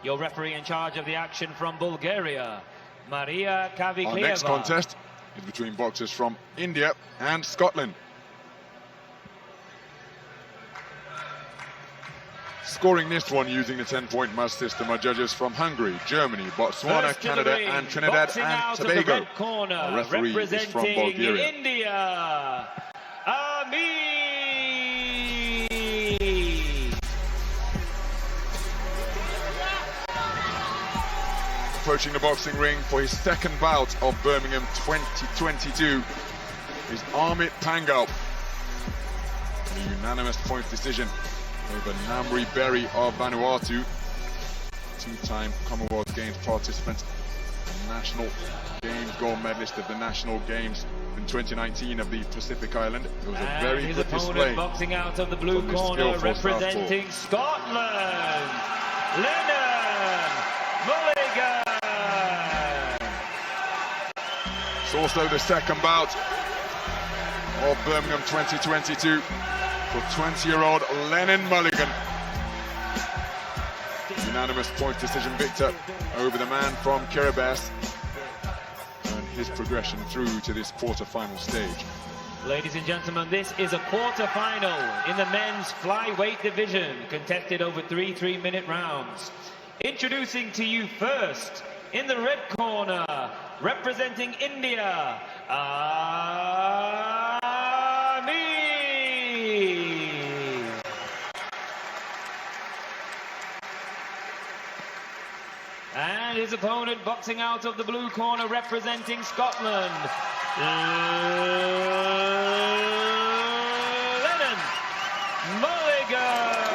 Your referee in charge of the action from Bulgaria, Maria Kaviklieva. Our next contest is between boxers from India and Scotland. Scoring this one using the 10-point must system are judges from Hungary, Germany, Botswana, Canada and Trinidad and Tobago. Corner, our referee is from Bulgaria. India, Amit. Approaching the boxing ring for his second bout of Birmingham 2022 is Amit Panghal. A unanimous point decision over Namri Berry of Vanuatu, two-time Commonwealth Games participant, and National Games gold medalist of the National Games in 2019 of the Pacific Island. It was a very good display. Boxing out of the blue corner, representing Scotland, Lennon, Mulligan. It's also the second bout of Birmingham 2022 for 20-year-old Lennon Mulligan. Unanimous point decision victor over the man from Kiribati, and his progression through to this quarter-final stage. Ladies and gentlemen, this is a quarter-final in the men's flyweight division, contested over 3 3-minute rounds. Introducing to you first, in the red corner, representing India, and his opponent boxing out of the blue corner, representing Scotland, Lennon Mulligan.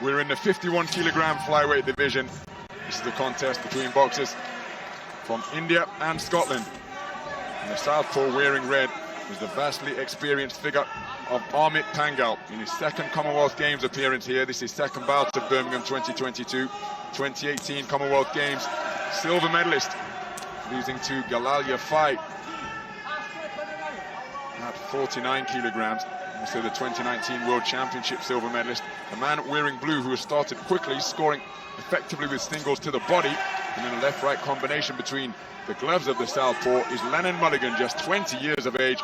We're in the 51-kilogram flyweight division. This is the contest between boxers from India and Scotland. And the southpaw wearing red is the vastly experienced figure of Amit Panghal in his second Commonwealth Games appearance here. This is second bout of Birmingham 2022, 2018 Commonwealth Games silver medalist, losing to Galalia fight at 49 kilograms. Also the 2019 World Championship silver medalist. The man wearing blue who has started quickly, scoring effectively with singles to the body, and then a left-right combination between the gloves of the southpaw is Lennon Mulligan, just 20 years of age.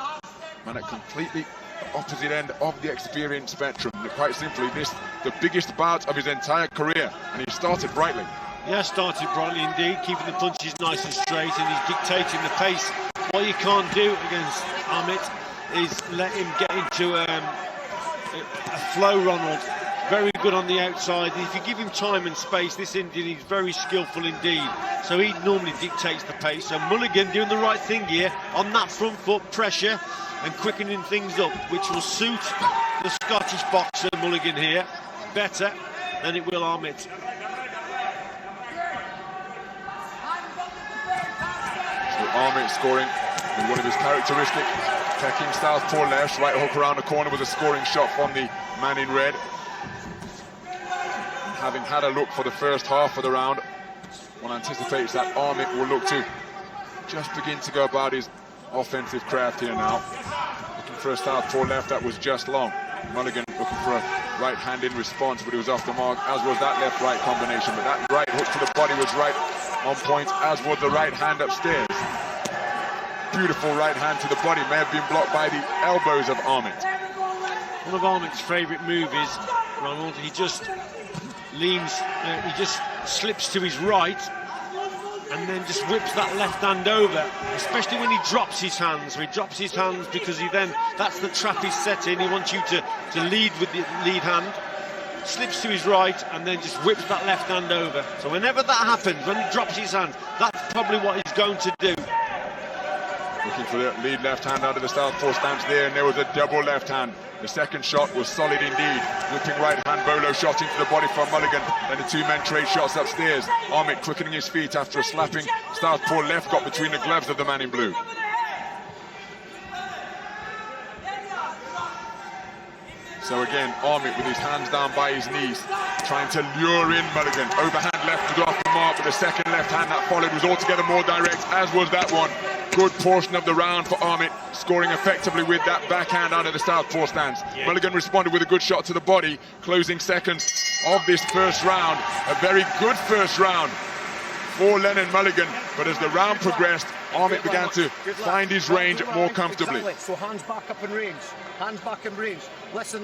Man at completely the opposite end of the experience spectrum. Quite simply, this the biggest bout of his entire career, and he started brightly. Yeah, started brightly indeed, keeping the punches nice and straight, and he's dictating the pace. What you can't do against Amit is let him get into a flow, Ronald. Very good on the outside, and if you give him time and space, this Indian is very skillful indeed. So he normally dictates the pace. So Mulligan doing the right thing here on that front foot, pressure and quickening things up, which will suit the Scottish boxer Mulligan here better than it will Amit. So Amit scoring with one of his characteristic pecking southpaw left, right hook around the corner was a scoring shot from the man in red. And having had a look for the first half of the round, one anticipates that Amit will look to just begin to go about his offensive craft here now. Looking for a southpaw left that was just long. Mulligan looking for a right hand in response, but he was off the mark, as was that left-right combination. But that right hook to the body was right on point, as was the right hand upstairs. Beautiful right hand to the body, may have been blocked by the elbows of Amit. One of Amit's favourite moves is, Ronald, he just leans, he just slips to his right and then just whips that left hand over, especially when he drops his hands. So he drops his hands because that's the trap he's set in. He wants you to lead with the lead hand, slips to his right and then just whips that left hand over. So whenever that happens, when he drops his hand, that's probably what he's going to do. Looking for the lead left hand out of the southpaw stance there, and there was a double left hand. The second shot was solid indeed. Whipping right hand bolo shot into the body from Mulligan. Then the two men trade shots upstairs. Amit quickening his feet after a slapping southpaw left got between the gloves of the man in blue. So again, Amit with his hands down by his knees, trying to lure in Mulligan. Overhand left was off the mark, but the second left hand that followed was altogether more direct, as was that one. Good portion of the round for Amit, scoring effectively with that backhand out of the southpaw stance. Yeah. Mulligan responded with a good shot to the body, closing seconds of this first round. A very good first round for Lennon Mulligan, but as the round progressed, Amit began to find his range more comfortably. Exactly. So hands back up in range. Hands back in range. Listen.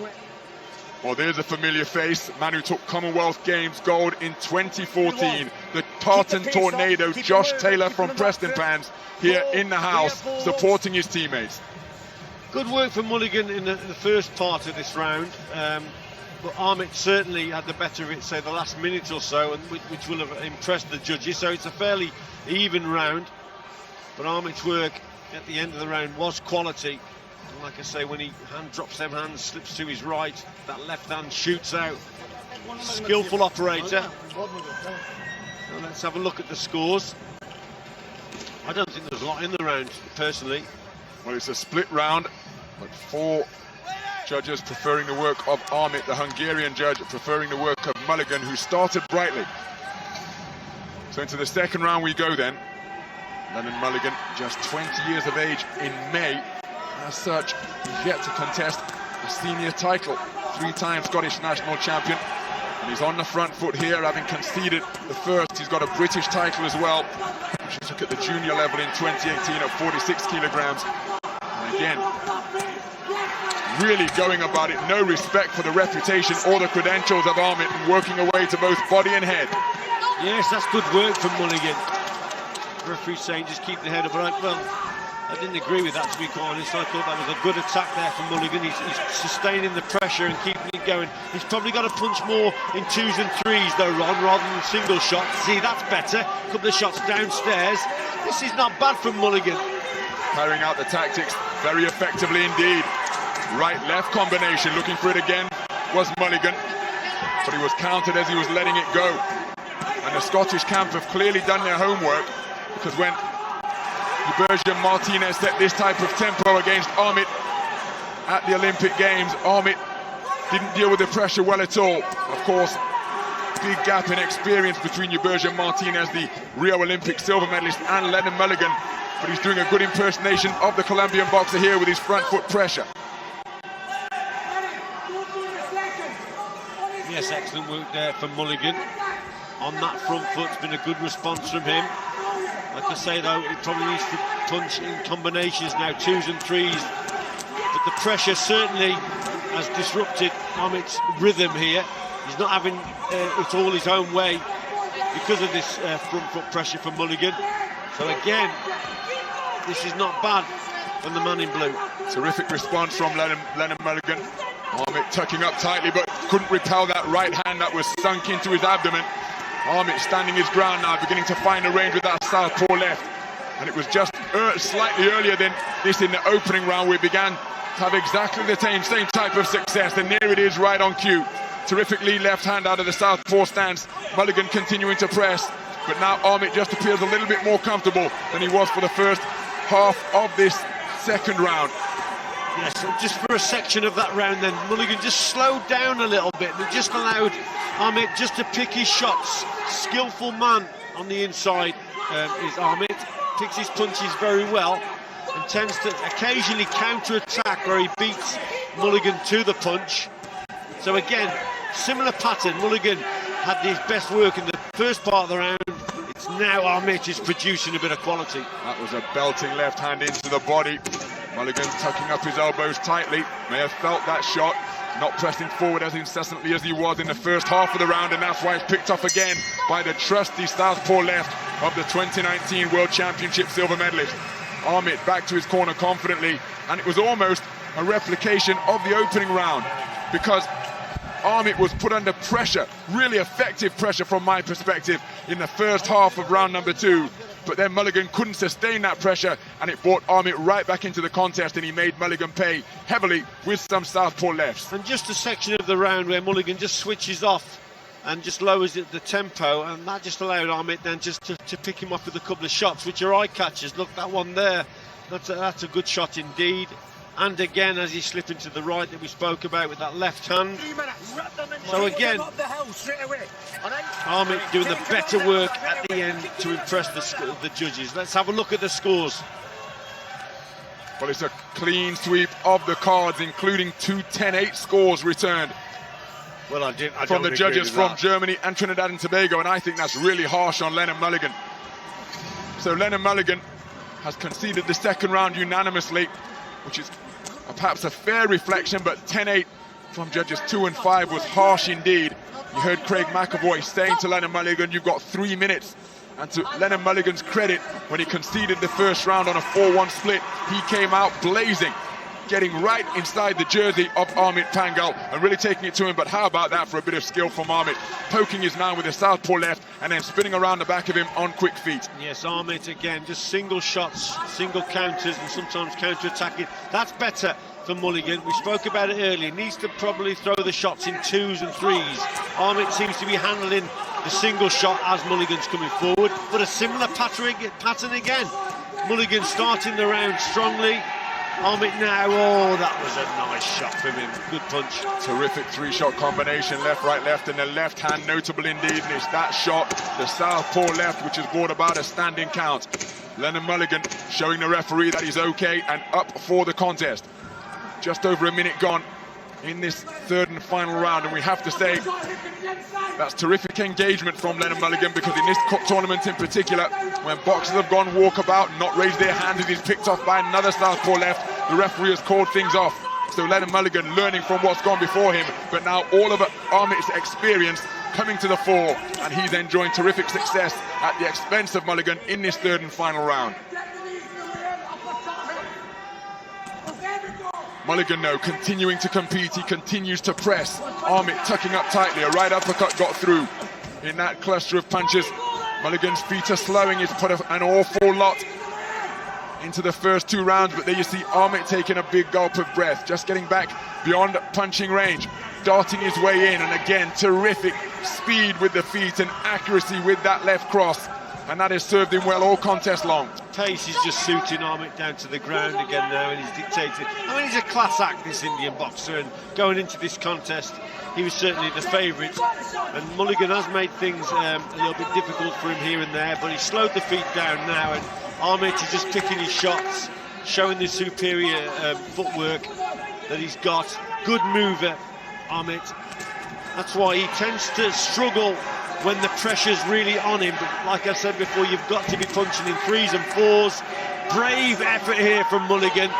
Well, there's a familiar face, man who took Commonwealth Games gold in 2014. The Tartan Tornado, Josh Taylor from Preston Pans, here in the house, supporting his teammates. Good work for Mulligan in the first part of this round. But Amit certainly had the better of it, say, the last minute or so, and which will have impressed the judges. So it's a fairly even round. But Amit's work at the end of the round was quality. And like I say, when he drops them hands, slips to his right, that left hand shoots out. Skillful operator. Now let's have a look at the scores. I don't think there's a lot in the round, personally. Well, it's a split round, but four judges preferring the work of Amit, the Hungarian judge preferring the work of Mulligan, who started brightly. So into the second round we go then. Lennon Mulligan, just 20 years of age in May. As such, he's yet to contest a senior title. Three-time Scottish national champion. And he's on the front foot here, having conceded the first. He's got a British title as well, which he took at the junior level in 2018 at 46 kilograms. And again, really going about it, no respect for the reputation or the credentials of Amit, and working away to both body and head. Yes, that's good work from Mulligan. The referee saying just keep the head up. Well, I didn't agree with that, to be quite honest. I thought that was a good attack there from Mulligan. He's sustaining the pressure and keeping it going. He's probably got to punch more in twos and threes though, Ron, rather than single shots. See, that's better. A couple of shots downstairs. This is not bad from Mulligan. Carrying out the tactics very effectively indeed. Right-left combination, looking for it again, was Mulligan. But he was countered as he was letting it go. And the Scottish camp have clearly done their homework, because when Berger Martinez set this type of tempo against Amit at the Olympic Games, Amit didn't deal with the pressure well at all. Of course, big gap in experience between Berger Martinez, the Rio Olympic silver medalist, and Lennon Mulligan, but he's doing a good impersonation of the Colombian boxer here with his front foot pressure. Yes, excellent work there from Mulligan. On that front foot, it's been a good response from him. Like I say though, he probably needs to punch in combinations now, twos and threes. But the pressure certainly has disrupted Amit's rhythm here. He's not having it all his own way because of this front foot pressure from Mulligan. So again, this is not bad from the man in blue. Terrific response from Lennon Mulligan. Amit tucking up tightly, but couldn't repel that right hand that was sunk into his abdomen. Amit standing his ground now, beginning to find a range with that southpaw left. And it was just slightly earlier than this in the opening round we began to have exactly the same type of success. And there it is, right on cue. Terrific lead left hand out of the southpaw stance. Mulligan continuing to press, but now Amit just appears a little bit more comfortable than he was for the first half of this second round. Yes, so just for a section of that round then, Mulligan just slowed down a little bit and just allowed Amit just to pick his shots. Skillful man on the inside is Amit. Picks his punches very well and tends to occasionally counter-attack where he beats Mulligan to the punch. So again, similar pattern. Mulligan had his best work in the first part of the round. It's now Amit is producing a bit of quality. That was a belting left hand into the body. Mulligan tucking up his elbows tightly, may have felt that shot, not pressing forward as incessantly as he was in the first half of the round, and that's why it's picked up again by the trusty southpaw left of the 2019 World Championship silver medalist. Amit back to his corner confidently, and it was almost a replication of the opening round, because Amit was put under pressure, really effective pressure from my perspective, in the first half of round number 2. But then Mulligan couldn't sustain that pressure, and it brought Amit right back into the contest, and he made Mulligan pay heavily with some southpaw lefts. And just a section of the round where Mulligan just switches off and just lowers the tempo, and that just allowed Amit then just to pick him off with a couple of shots, which are eye catchers. Look, that one there, that's a good shot indeed. And again, as he slipped into the right that we spoke about with that left hand. So again, Amit doing the better work at the end to impress the judges. Let's have a look at the scores. Well, it's a clean sweep of the cards, including 2 10-8 scores returned. Well, I from the judges from Germany and Trinidad and Tobago, and I think that's really harsh on Lennon Mulligan. So Lennon Mulligan has conceded the second round unanimously, which is perhaps a fair reflection, but 10-8 from judges 2 and 5 was harsh indeed. You heard Craig McAvoy saying to Lennon Mulligan, you've got 3 minutes. And to Lennon Mulligan's credit, when he conceded the first round on a 4-1 split, he came out blazing, getting right inside the jersey of Amit Panghal and really taking it to him. But how about that for a bit of skill from Amit, poking his man with a southpaw left and then spinning around the back of him on quick feet. Yes, Amit again, just single shots, single counters, and sometimes counter-attacking. That's better for Mulligan. We spoke about it earlier. He needs to probably throw the shots in 2s and 3s. Amit seems to be handling the single shot as Mulligan's coming forward, but a similar pattern again. Mulligan starting the round strongly. Amit now, oh, that was a nice shot from him. Good punch. Terrific 3-shot combination, left, right, left, and the left hand notable indeed. And it's that shot, the southpaw left, which has brought about a standing count. Lennon Mulligan showing the referee that he's okay and up for the contest. Just over a minute gone in this third and final round, and we have to say that's terrific engagement from Lennon Mulligan, because in this cup tournament in particular, when boxers have gone walkabout and not raised their hands and he's picked off by another southpaw left, the referee has called things off. So Lennon Mulligan learning from what's gone before him, but now all of Amit's experience coming to the fore, and he's enjoying terrific success at the expense of Mulligan in this third and final round. Mulligan, though, continuing to compete, he continues to press. Amit tucking up tightly, a right uppercut got through in that cluster of punches. Mulligan's feet are slowing, he's put an awful lot into the first 2 rounds, but there you see Amit taking a big gulp of breath, just getting back beyond punching range, darting his way in, and again, terrific speed with the feet and accuracy with that left cross, and that has served him well all contest long. Pace is just suiting Amit down to the ground again now, and he's dictating. I mean, he's a class act, this Indian boxer, and going into this contest, he was certainly the favourite. And Mulligan has made things a little bit difficult for him here and there, but he slowed the feet down now, and Amit is just picking his shots, showing the superior footwork that he's got. Good mover, Amit. That's why he tends to struggle when the pressure's really on him, but like I said before, you've got to be punching in 3s and 4s. Brave effort here from Mulligan.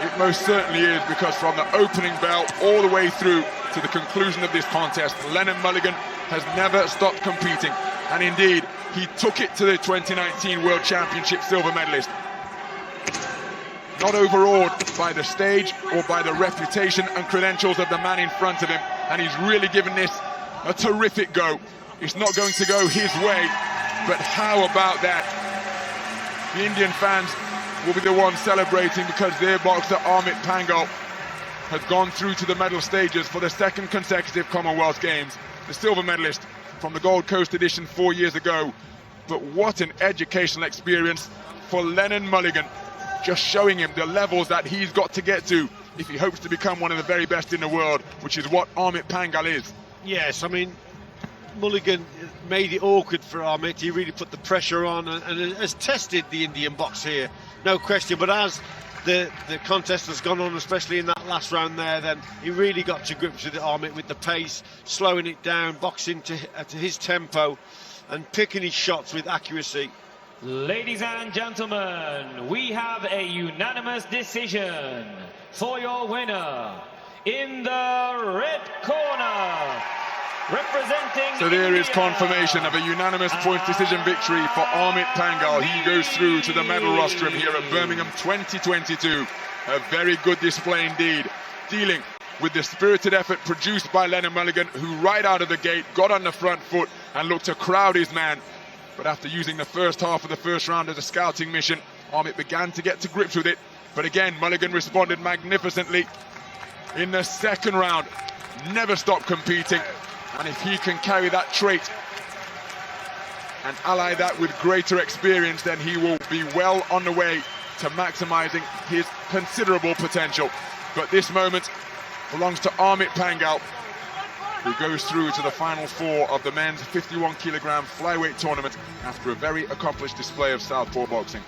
It most certainly is, because from the opening bell all the way through to the conclusion of this contest, Lennon Mulligan has never stopped competing, and indeed he took it to the 2019 World Championship silver medalist. Not overawed by the stage or by the reputation and credentials of the man in front of him, and he's really given this a terrific go. It's not going to go his way, but how about that? The Indian fans will be the ones celebrating, because their boxer Amit Panghal has gone through to the medal stages for the second consecutive Commonwealth Games, the silver medalist from the Gold Coast edition 4 years ago. But what an educational experience for Lennon Mulligan, just showing him the levels that he's got to get to if he hopes to become one of the very best in the world, which is what Amit Panghal is. Yes, I mean, Mulligan made it awkward for Amit. He really put the pressure on and has tested the Indian box here, no question. But as the contest has gone on, especially in that last round there, then he really got to grips with Amit, with the pace, slowing it down, boxing to his tempo and picking his shots with accuracy. Ladies and gentlemen, we have a unanimous decision for your winner. In the red corner, representing So there India, is confirmation of a unanimous point decision victory for Amit Panghal. He goes through to the medal rostrum here at Birmingham 2022. A very good display indeed, dealing with the spirited effort produced by Lennon Mulligan, who right out of the gate got on the front foot and looked to crowd his man. But after using the first half of the first round as a scouting mission, Amit began to get to grips with it. But again, Mulligan responded magnificently in the second round. Never stopped competing. And if he can carry that trait and ally that with greater experience, then he will be well on the way to maximising his considerable potential. But this moment belongs to Amit Panghal, who goes through to the final four of the men's 51 kilogram flyweight tournament after a very accomplished display of southpaw boxing.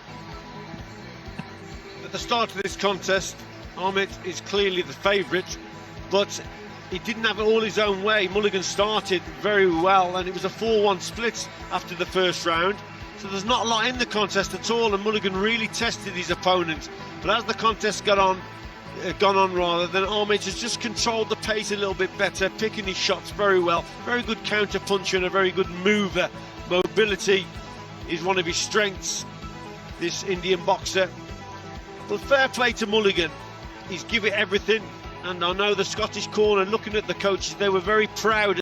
At the start of this contest, Amit is clearly the favourite, but he didn't have it all his own way. Mulligan started very well, and it was a 4-1 split after the first round. So there's not a lot in the contest at all, and Mulligan really tested his opponent. But as the contest gone on, then Amit has just controlled the pace a little bit better, picking his shots very well. Very good counter puncher and a very good mover. Mobility is one of his strengths, this Indian boxer. But fair play to Mulligan. He's given it everything, and I know the Scottish corner, looking at the coaches, they were very proud